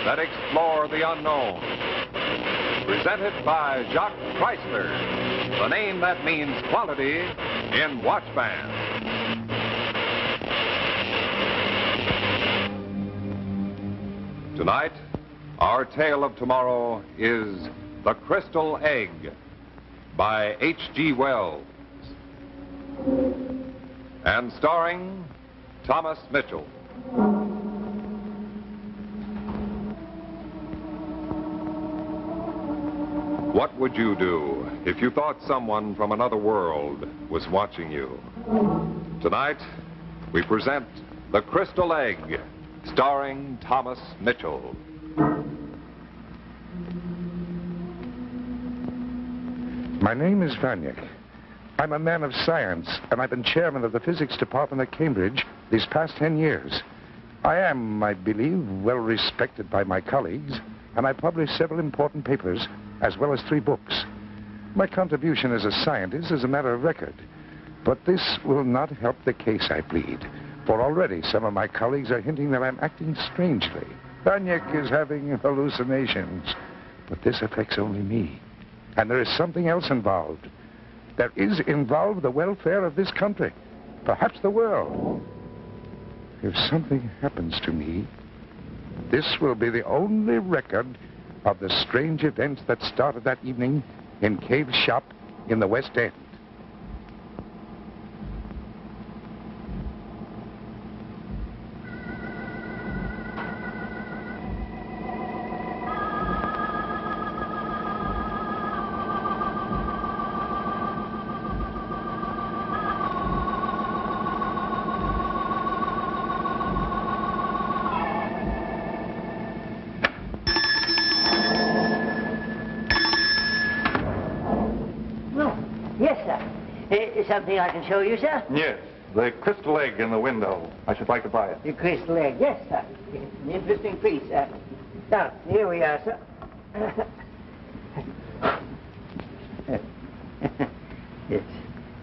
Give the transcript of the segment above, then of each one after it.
That explore the unknown. Presented by Jacques Chrysler, the name that means quality in watch bands. Tonight, our tale of tomorrow is The Crystal Egg by H.G. Wells and starring Thomas Mitchell. What would you do if you thought someone from another world was watching you? Tonight, we present The Crystal Egg, starring Thomas Mitchell. My name is Vanick. I'm a man of science, and I've been chairman of the physics department at Cambridge these past 10 years. I am, I believe, well respected by my colleagues, and I publish several important papers, as well as 3 books. My contribution as a scientist is a matter of record, but this will not help the case I plead, for already some of my colleagues are hinting that I'm acting strangely. Vanick is having hallucinations, but this affects only me. And there is something else involved. There is involved the welfare of this country, perhaps the world. If something happens to me, this will be the only record of the strange events that started that evening in Cave's shop in the West End. Yes, sir. Something I can show you, sir? Yes, the crystal egg in the window. I should like to buy it. The crystal egg, yes, sir. It's an interesting piece, sir. Now, here we are, sir. It's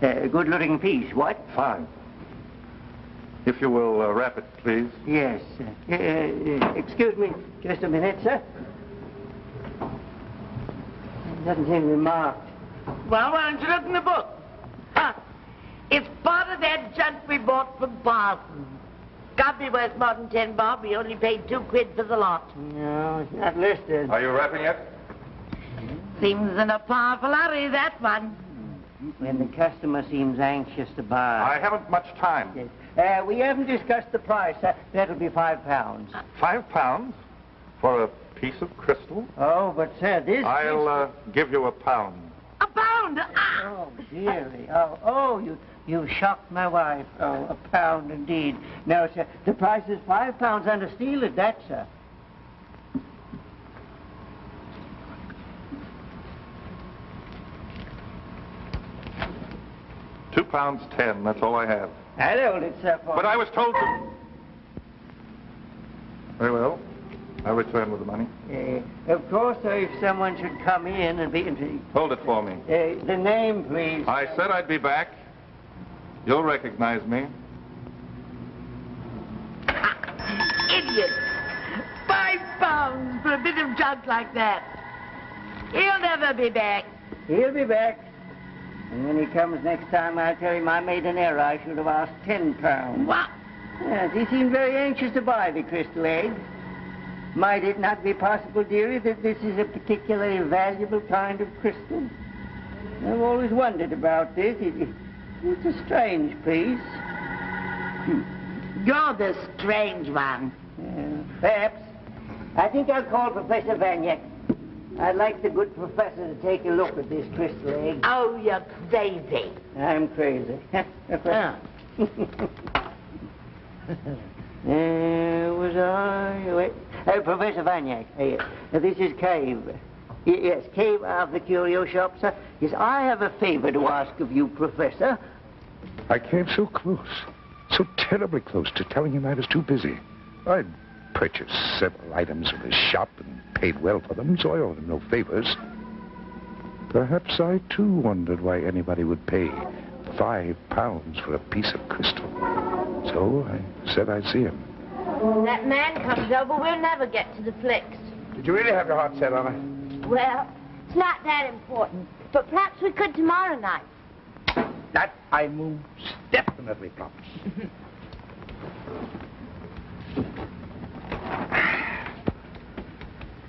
a good-looking piece, what? Fine. If you will wrap it, please. Yes, sir. Excuse me just a minute, sir. It doesn't seem to be marked. Well, why don't you look in the book? Huh. It's part of that junk we bought from Parsons. Can't be worth more than 10 bob. We only paid 2 quid for the lot. No, it's not listed. Are you wrapping it? Seems in a powerful hurry, that one. When the customer seems anxious to buy. I haven't much time. Yes. We haven't discussed the price. That'll be £5. £5 for a piece of crystal? Oh, but, sir, this... I'll give you £1. A pound! Ah! Oh, dearie. You shocked my wife. Oh, £1 indeed. No, sir, the price is £5 under steel at that, sir. £2.10, that's all I have. I'll hold it, sir, for... But I was told to... Very well. I'll return with the money. Of course, sir, if someone should come in and be... Hold it for me. The name, please. I said I'd be back. You'll recognize me. Idiot! £5 for a bit of junk like that. He'll never be back. He'll be back. And when he comes next time, I'll tell him I made an error. I should have asked £10. What? Yes, he seemed very anxious to buy the crystal egg. Might it not be possible, dearie, that this is a particularly valuable kind of crystal? I've always wondered about this. It's a strange piece. You're the strange one. Perhaps. I think I'll call Professor Vaniak. I'd like the good professor to take a look at this crystal egg. Oh, you're crazy. I'm crazy. Was I? Wait. Professor Vaniak, this is Cave. Yes, Cave of the Curio Shop, sir. Yes, I have a favor to ask of you, Professor. I came so close, so terribly close to telling him I was too busy. I'd purchased several items from his shop and paid well for them, so I owed him no favors. Perhaps I, too, wondered why anybody would pay £5 for a piece of crystal. So I said I'd see him. When that man comes over, we'll never get to the flicks. Did you really have your heart set on it? Well, it's not that important. But perhaps we could tomorrow night. That I most definitely promise.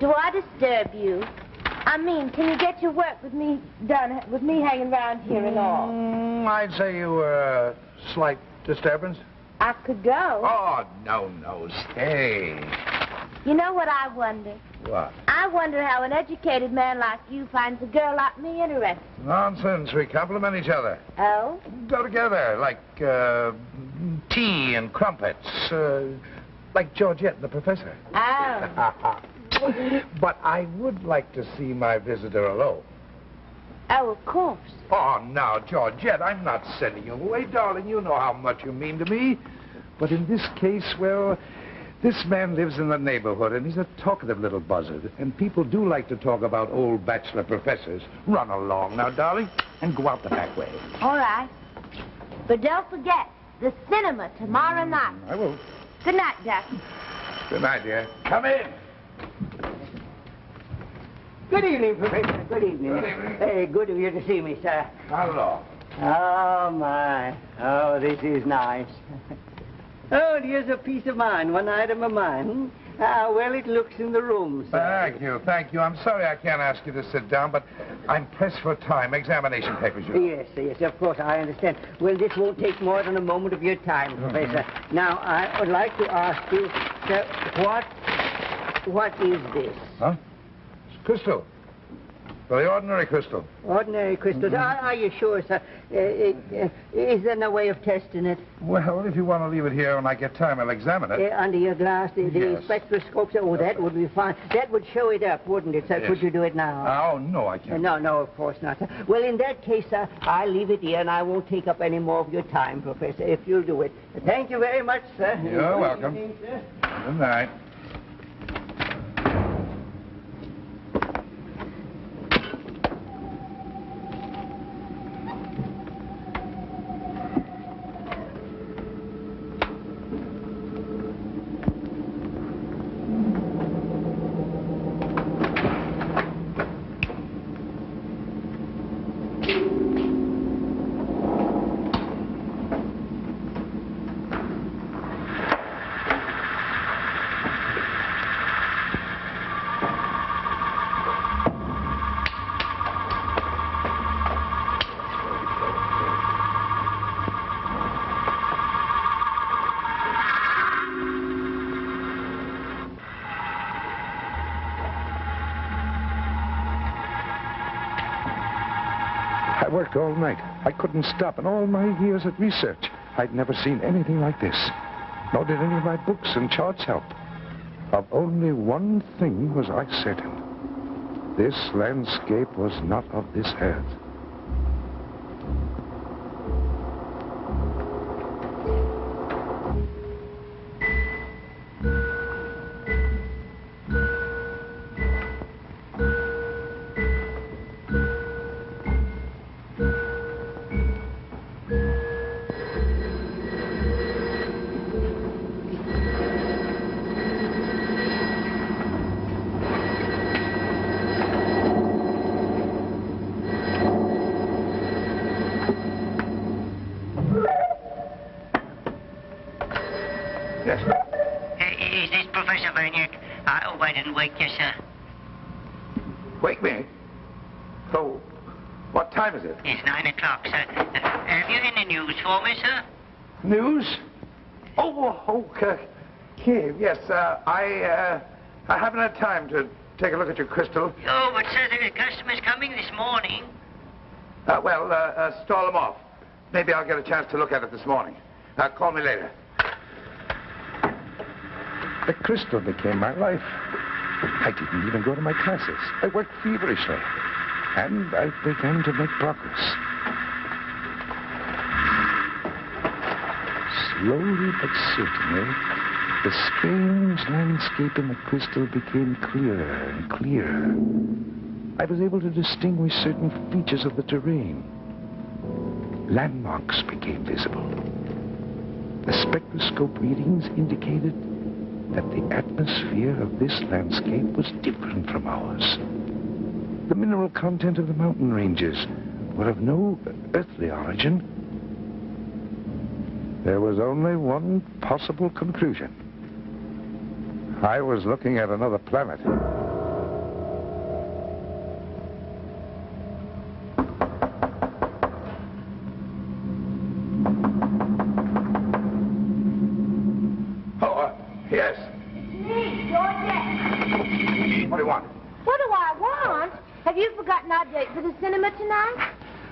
Do I disturb you? I mean, can you get your work with me done, with me hanging around here and all? I'd say you were a slight disturbance. I could go. Oh, no, stay. You know what I wonder? What? I wonder how an educated man like you finds a girl like me interesting. Nonsense. We complement each other. Oh? Go together, like tea and crumpets. Like Georgette and the professor. Oh. But I would like to see my visitor alone. Oh, of course. Oh, now, Georgette, I'm not sending you away, darling. You know how much you mean to me. But in this case, well, this man lives in the neighborhood, and he's a talkative little buzzard. And people do like to talk about old bachelor professors. Run along now, darling, and go out the back way. All right. But don't forget, the cinema tomorrow night. I will. Good night, Jack. Good night, dear. Come in. Good evening, Professor. Good evening. Good evening. Hey, good of you to see me, sir. Hello. Oh, my. Oh, this is nice. Oh, here's a piece of mine, one item of mine. How well it looks in the room, sir. Thank you. I'm sorry I can't ask you to sit down, but I'm pressed for time. Examination papers, you know. Yes, of course, I understand. Well, this won't take more than a moment of your time, Professor. Now, I would like to ask you, sir, what is this? Huh? It's crystal. Very ordinary crystal. Ordinary crystals. Are you sure, sir? Is there no way of testing it? Well, if you want to leave it here when I get time, I'll examine it. Under your glass, the Yes. spectroscope, sir? Oh, that would be fine. That would show it up, wouldn't it, sir? Yes. Could you do it now? Oh, no, I can't. No, of course not, sir. Well, in that case, sir, I'll leave it here, and I won't take up any more of your time, Professor, if you'll do it. Thank you very much, sir. You're welcome. Good evening, sir. Good night. I worked all night. I couldn't stop. In all my years of research, I'd never seen anything like this. Nor did any of my books and charts help. Of only one thing was I certain. This landscape was not of this earth. Yes. Is this Professor Vaniak? I hope I didn't wake you, sir. Wake me. So, what time is it? It's 9 o'clock, sir. Have you any news for me, sir? News? Oh, Cave. Yes, I haven't had time to take a look at your crystal. Oh, but sir, the customer's coming this morning. Stall them off. Maybe I'll get a chance to look at it this morning. Call me later. The crystal became my life. I didn't even go to my classes. I worked feverishly. And I began to make progress. Slowly but certainly, the strange landscape in the crystal became clearer and clearer. I was able to distinguish certain features of the terrain. Landmarks became visible. The spectroscope readings indicated that the atmosphere of this landscape was different from ours. The mineral content of the mountain ranges were of no earthly origin. There was only one possible conclusion. I was looking at another planet. Yes. Me, Georgette. What do you want? What do I want? Have you forgotten our date for the cinema tonight?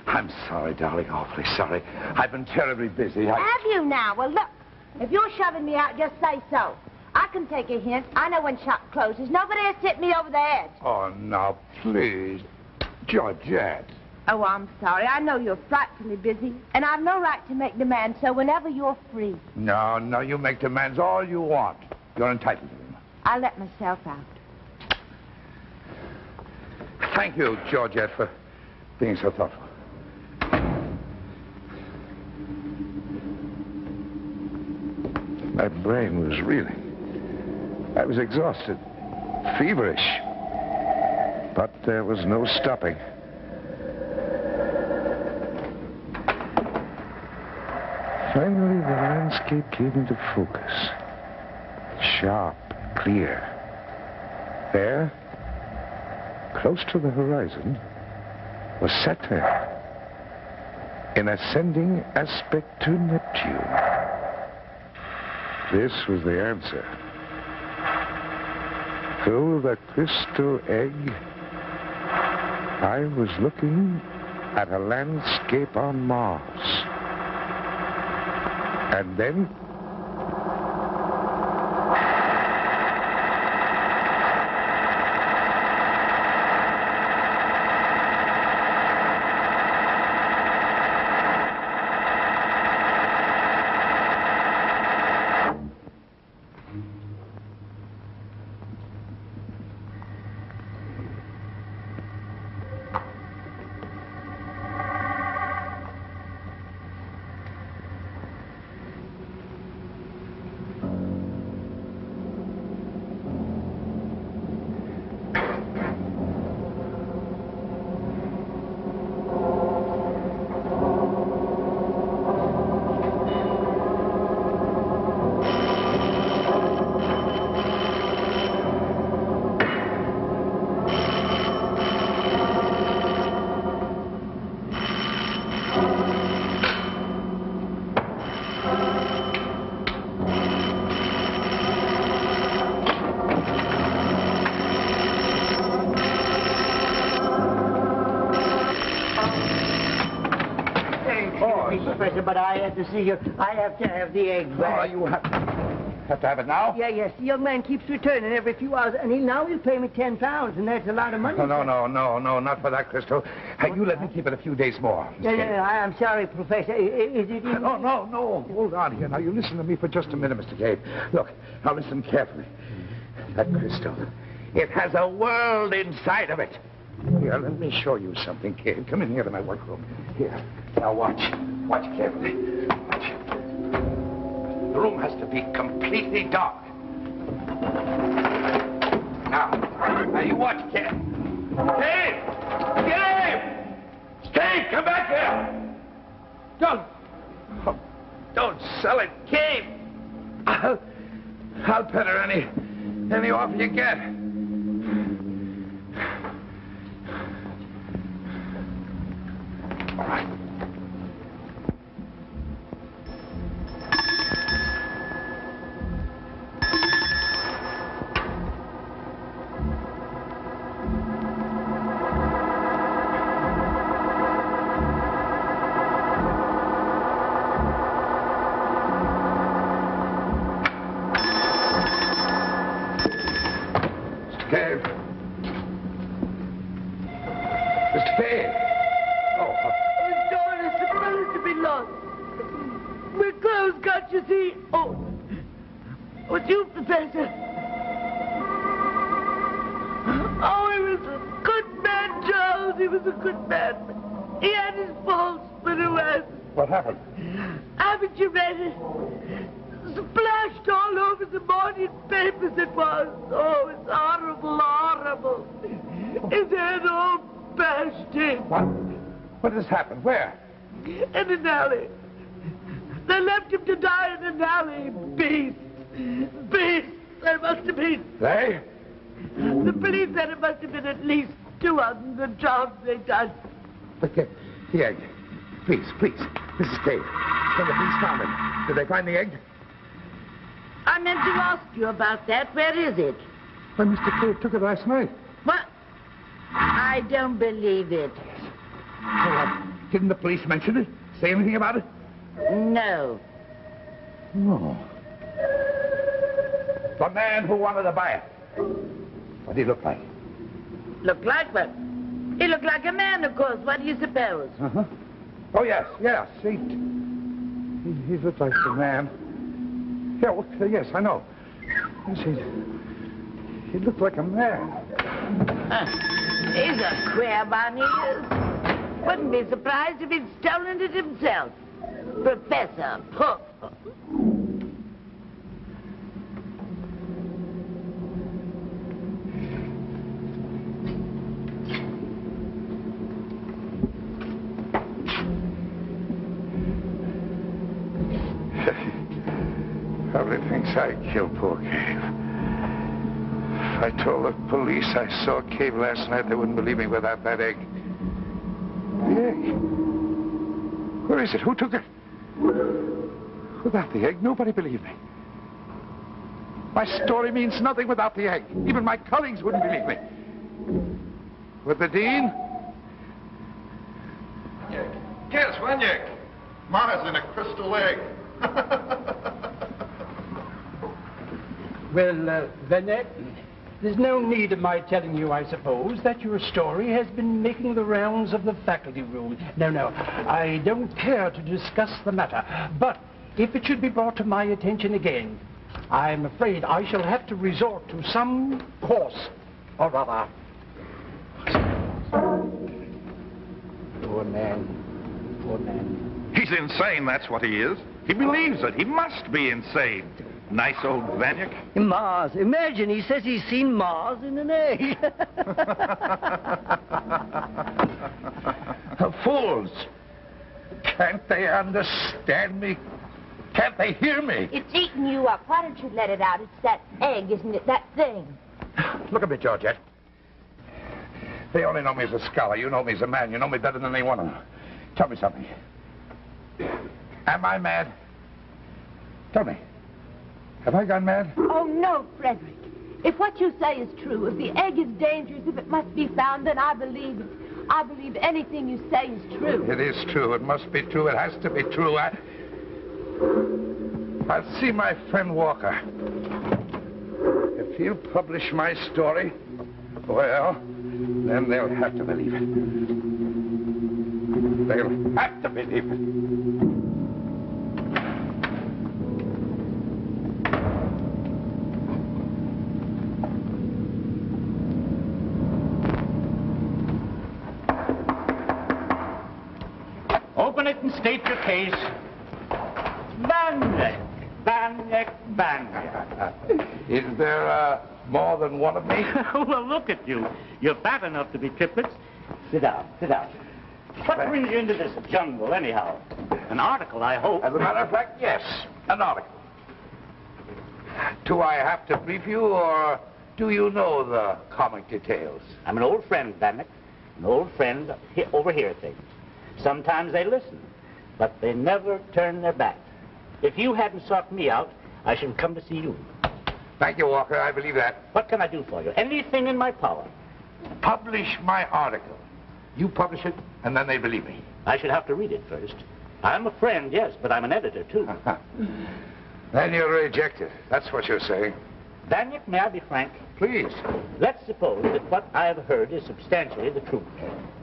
I'm sorry, darling. Awfully sorry. I've been terribly busy. Have you now? Well, look. If you're shoving me out, just say so. I can take a hint. I know when shop closes. Nobody has hit me over the head. Oh, now, please. Georgette. Oh, I'm sorry. I know you're frightfully busy, and I've no right to make demands, so whenever you're free. No, you make demands all you want. You're entitled to them. I'll let myself out. Thank you, Georgette, for being so thoughtful. My brain was reeling. I was exhausted, feverish. But there was no stopping. Finally, the landscape came into focus. Sharp, clear. There, close to the horizon, was Saturn, in ascending aspect to Neptune. This was the answer. Through the crystal egg, I was looking at a landscape on Mars. And then, Professor, but I have to see you. I have to have the egg back. Oh, you have to have it now? Yes. The young man keeps returning every few hours, and he'll pay me 10 pounds, and that's a lot of money. No, not for that, Crystal. Hey, you let me keep it a few days more. I'm sorry, Professor. Is it... No. Hold on here. Now, you listen to me for just a minute, Mr. Cave. Look, now listen carefully. That crystal, it has a world inside of it. Here, let me show you something, Cave. Come in here to my workroom. Here. Now, watch. Watch carefully. Watch. The room has to be completely dark. Now, you watch, Cave. Cave! Cave, come back here! Don't sell it, Cave! I'll pet her any offer you get. All right. Cave. Mr. Cave. Oh. The door is supposed to be locked. We're closed, can't you see? Oh. It's you, Professor. Oh, he was a good man, Charles. He was a good man. He had his faults, but who hasn't? What happened? Haven't you read it? Splashed all over the morning papers it was. Oh, it's horrible, horrible. His head all bashed in. What? What has happened? Where? In an alley. They left him to die in an alley. Beasts. Beasts. There must have been. They? The police said it must have been at least 200 the jobs they done. But the egg. Please, please. Mrs. Cave. When the police found it, did they find the egg? I meant to ask you about that. Where is it? Why, Mr. Cave took it last night. What? I don't believe it. Didn't the police mention it? Say anything about it? No. No. The man who wanted to buy it. What did he look like? Look like what? He looked like a man, of course. What do you suppose? Uh-huh. Oh, yes, yes. He looked like the man. Yeah, well, yes, I know. Yes, he looked like a man. He's a queer one, he is. Wouldn't be surprised if he'd stolen it himself. Professor Puff. Probably thinks I killed poor Cave. If I told the police I saw Cave last night, they wouldn't believe me without that egg. The egg? Where is it? Who took it? Without the egg, nobody believed me. My story means nothing without the egg. Even my colleagues wouldn't believe me. With the dean? Yes, Vanyek. Ma's in a crystal egg. Well, Vanek, there's no need of my telling you, I suppose, that your story has been making the rounds of the faculty room. No, I don't care to discuss the matter. But if it should be brought to my attention again, I'm afraid I shall have to resort to some course or other. Poor man. Poor man. He's insane, that's what he is. He believes it. He must be insane. Nice old Vanyek. Mars. Imagine, he says he's seen Mars in an egg. Fools! Can't they understand me? Can't they hear me? It's eating you up. Why don't you let it out? It's that egg, isn't it? That thing. Look at me, Georgette. They only know me as a scholar. You know me as a man. You know me better than they want to. Tell me something. Am I mad? Tell me. Have I gone mad? Oh, no, Frederick. If what you say is true, if the egg is dangerous, if it must be found, then I believe it. I believe anything you say is true. It is true. It must be true. It has to be true. I'll see my friend Walker. If he'll publish my story, well, then they'll have to believe it. They'll have to believe it. Open it and state your case. Vanek. Is there more than one of me? Well, look at you. You're fat enough to be triplets. Sit down. What brings you into this jungle, anyhow? An article, I hope. As a matter of fact, yes, an article. Do I have to brief you, or do you know the comic details? I'm an old friend, Vanek. An old friend overhear things. Sometimes they listen, but they never turn their back. If you hadn't sought me out, I should come to see you. Thank you, Walker. I believe that. What can I do for you? Anything in my power. Publish my article. You publish it, and then they believe me. I should have to read it first. I'm a friend, yes, but I'm an editor, too. Then you're rejected. That's what you're saying. Vanick, may I be frank? Please. Let's suppose that what I have heard is substantially the truth.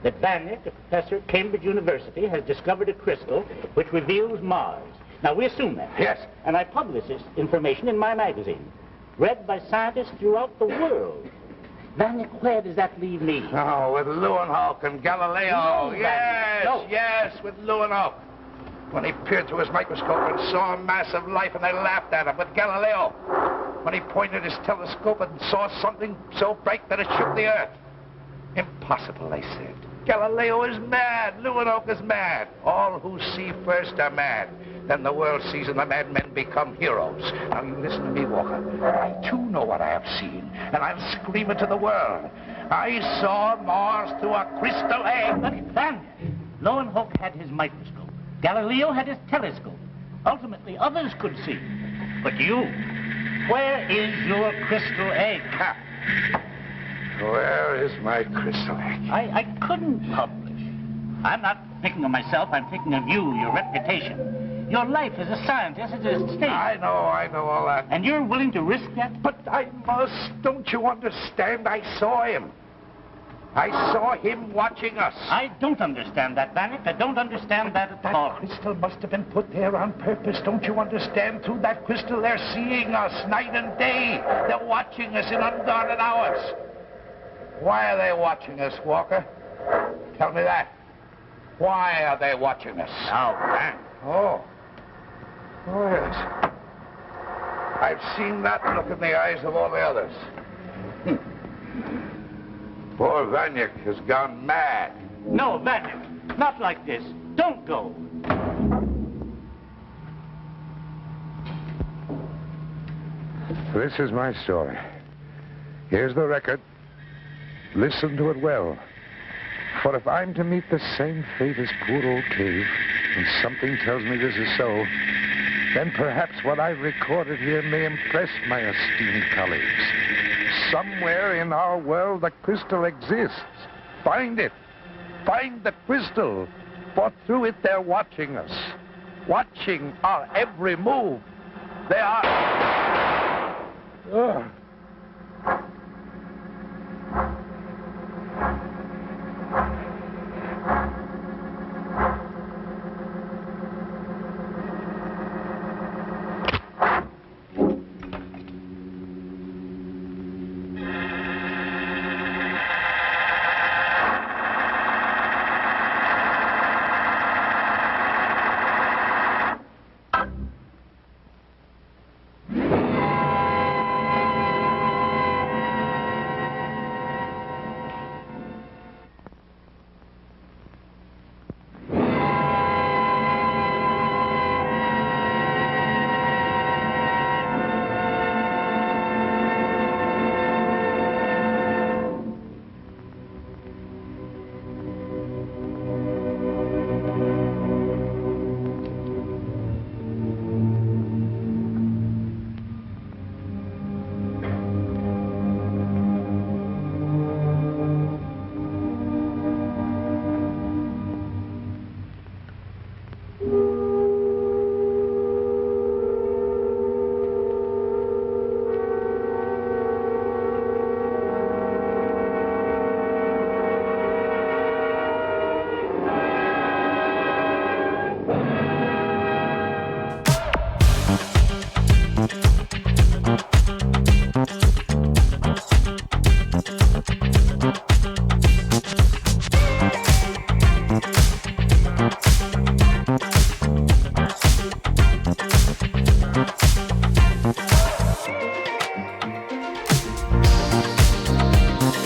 That Vanick, a professor at Cambridge University, has discovered a crystal which reveals Mars. Now, we assume that. Yes. And I publish this information in my magazine, read by scientists throughout the world. Vanick, where does that leave me? Oh, with Leeuwenhoek and Galileo. No, yes, no. yes, with Leeuwenhoek. When he peered through his microscope and saw a mass of life and they laughed at him. With Galileo, when he pointed his telescope and saw something so bright that it shook the earth. Impossible, they said. Galileo is mad. Leeuwenhoek is mad. All who see first are mad. Then the world sees and the madmen become heroes. Now you listen to me, Walker. I too know what I have seen, and I'll scream it to the world. I saw Mars through a crystal egg. But Vanick, Leeuwenhoek had his microscope. Galileo had his telescope. Ultimately, others could see. But you, where is your crystal egg? Where is my crystal egg? I couldn't publish. I'm not thinking of myself. I'm thinking of you, your reputation. Your life as a scientist is at stake. I know all that. And you're willing to risk that? But I must. Don't you understand? I saw him. I saw him watching us. I don't understand that, Vanick. I don't understand that at all. That crystal must have been put there on purpose. Don't you understand? Through that crystal, they're seeing us night and day. They're watching us in unguarded hours. Why are they watching us, Walker? Tell me that. Why are they watching us? Now, Vanick. Oh, yes. I've seen that look in the eyes of all the others. Poor Vanick has gone mad. No, Vanick, not like this. Don't go. This is my story. Here's the record. Listen to it well. For if I'm to meet the same fate as poor old Cave, and something tells me this is so, then perhaps what I've recorded here may impress my esteemed colleagues. Somewhere in our world the crystal exists. Find it. Find the crystal. For through it they're watching us. Watching our every move. They are...